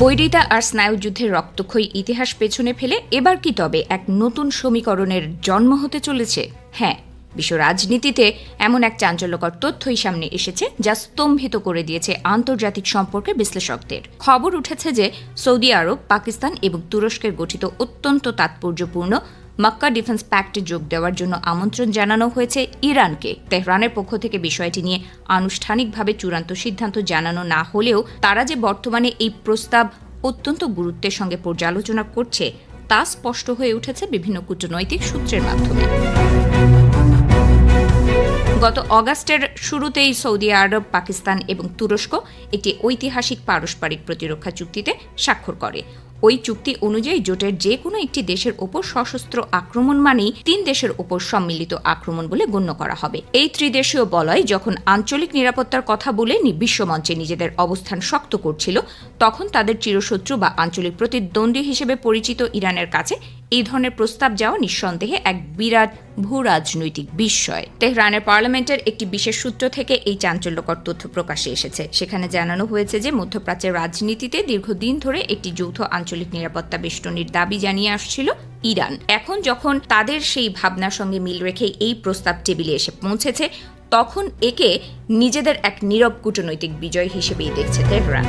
বৈরিতা আর স্নায়ুযুদ্ধের রক্তক্ষয়ী ইতিহাস পেছনে ফেলে এবার কি তবে এক নতুন সমীকরণের জন্ম হতে চলেছে? হ্যাঁ, বিশ্ব রাজনীতিতে এমন এক চাঞ্চল্যকর তথ্যই সামনে এসেছে যা স্তম্ভিত করে দিয়েছে আন্তর্জাতিক সম্পর্কের বিশ্লেষকদের। খবর উঠেছে যে সৌদি আরব, পাকিস্তান এবং তুরস্কের গঠিত অত্যন্ত তাৎপর্যপূর্ণ মক্কা ডিফেন্স প্যাক্টে যোগ দেওয়ার জন্য আমন্ত্রণ জানানো হয়েছে ইরানকে। তেহরানের পক্ষ থেকে বিষয়টি নিয়ে আনুষ্ঠানিকভাবে চূড়ান্ত সিদ্ধান্ত জানানো না হলেও তারা যে বর্তমানে এই প্রস্তাব অত্যন্ত গুরুত্বের সঙ্গে পর্যালোচনা করছে তা স্পষ্ট হয়ে উঠেছে বিভিন্ন কূটনৈতিক সূত্রের মাধ্যমে। গত অগাস্টের শুরুতেই সৌদি আরব, পাকিস্তান এবং তুরস্ক একটি ঐতিহাসিক পারস্পরিক প্রতিরক্ষা চুক্তিতে স্বাক্ষর করে। ওই চুক্তি অনুযায়ী জোটের যে কোনো একটি দেশের ওপর সশস্ত্র আক্রমণ মানেই 3 দেশের ওপর সম্মিলিত আক্রমণ বলে গণ্য করা হবে। এই ত্রিদেশীয় বলয় যখন আঞ্চলিক নিরাপত্তার কথা বলে বিশ্বমঞ্চে নিজেদের অবস্থান শক্ত করছিল, তখন তাদের চিরশত্রু বা আঞ্চলিক প্রতিদ্বন্দ্বী হিসেবে পরিচিত ইরানের কাছে এই ধরনের প্রস্তাব যাওয়া নিঃসন্দেহে এক বিরাট ভূ রাজনৈতিক বিস্ময়। তেহরানের পার্লামেন্টের একটি বিশেষ সূত্র থেকে এই চাঞ্চল্যকর তথ্য প্রকাশে এসেছে। সেখানে জানানো হয়েছে যে মধ্যপ্রাচ্যের রাজনীতিতে দীর্ঘদিন ধরে একটি যৌথ আঞ্চলিক নিরাপত্তা বেষ্টনীর দাবি জানিয়ে আসছিল ইরান। এখন যখন তাদের সেই ভাবনার সঙ্গে মিল রেখে এই প্রস্তাব টেবিলে এসে পৌঁছেছে, তখন একে নিজেদের এক নীরব কূটনৈতিক বিজয় হিসেবেই দেখছে তেহরান।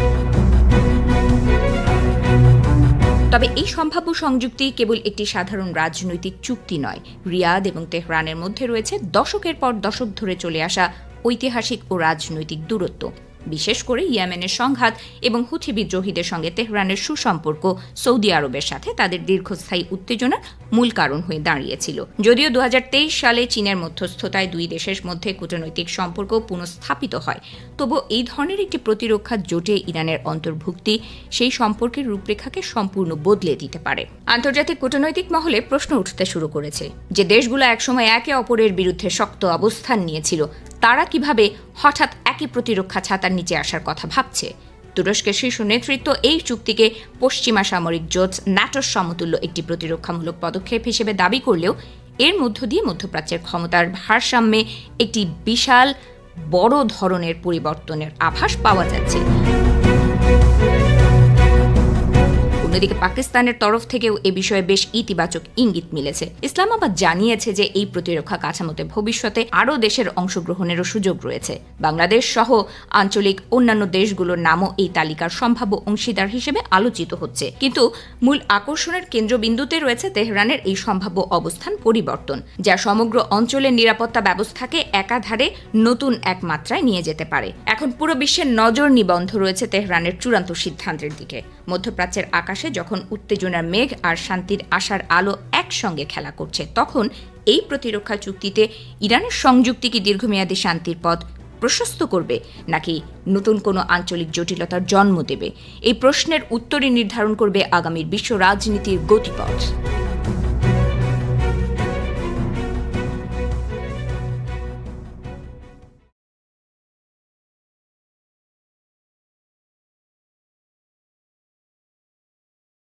তবে এই সম্ভাব্য সংযুক্তি কেবল একটি সাধারণ রাজনৈতিক চুক্তি নয়। রিয়াদ এবং তেহরানের মধ্যে রয়েছে দশকের পর দশক ধরে চলে আসা ঐতিহাসিক ও রাজনৈতিক দূরত্ব। বিশেষ করে ইয়েমেনের সংঘাত এবং হুথি বিদ্রোহীদের সঙ্গে তেহরানের সুসম্পর্ক সৌদি আরবের সাথে তাদের দীর্ঘস্থায়ী উত্তেজনার মূল কারণ হয়ে দাঁড়িয়েছিল। যদিও 2023 সালে চীনের মধ্যস্থতায় দুই দেশের মধ্যে কূটনৈতিক সম্পর্ক পুনঃস্থাপিত হয়, তবুও এই ধরনের একটি প্রতিরক্ষা জোটে ইরানের অন্তর্ভুক্তি সেই সম্পর্কের রূপরেখাকে সম্পূর্ণ বদলে দিতে পারে। আন্তর্জাতিক কূটনৈতিক মহলে প্রশ্ন উঠতে শুরু করেছে যে দেশগুলো একসময় একে অপরের বিরুদ্ধে শক্ত অবস্থান নিয়েছিল, তারা কিভাবে হঠাৎ একই প্রতিরক্ষা ছাতার নিচে আসার কথা ভাবছে। তুরস্কের শীর্ষ নেতৃত্ব এই চুক্তিকে পশ্চিমা সামরিক জোট ন্যাটোর সমতুল্য একটি প্রতিরক্ষামূলক পদক্ষেপ হিসেবে দাবি করলেও এর মধ্য দিয়ে মধ্যপ্রাচ্যের ক্ষমতার ভারসাম্যে একটি বিশাল বড় ধরনের পরিবর্তনের আভাস পাওয়া যাচ্ছে। অন্যদিকে পাকিস্তানের তরফ থেকেও এ বিষয়ে বেশ ইতিবাচক ইঙ্গিত মিলেছে। ইসলামাবাদ জানিয়েছে যে এই প্রতিরক্ষা কাঠামোতে ভবিষ্যতে আরও দেশের অংশগ্রহণেরও সুযোগ রয়েছে। বাংলাদেশ সহ আঞ্চলিক অন্যান্য দেশগুলোর নামও এই তালিকার সম্ভাব্য অংশীদার হিসেবে আলোচিত হচ্ছে। কিন্তু মূল আকর্ষণের কেন্দ্রবিন্দুতে রয়েছে তেহরানের এই সম্ভাব্য অবস্থান পরিবর্তন, যা সমগ্র অঞ্চলের নিরাপত্তা ব্যবস্থাকে একাধারে নতুন এক মাত্রায় নিয়ে যেতে পারে। এখন পুরো বিশ্বের নজর নিবন্ধ রয়েছে তেহরানের চূড়ান্ত সিদ্ধান্তের দিকে। মধ্যপ্রাচ্যের আকাশে যখন উত্তেজনার মেঘ আর শান্তির আশার আলো একসঙ্গে খেলা করছে, তখন এই প্রতিরক্ষা চুক্তিতে ইরানের সংযুক্তি কি দীর্ঘমেয়াদী শান্তির পথ প্রশস্ত করবে নাকি নতুন কোনো আঞ্চলিক জটিলতার জন্ম দেবে? এই প্রশ্নের উত্তরই নির্ধারণ করবে আগামীর বিশ্ব রাজনীতির গতিপথ।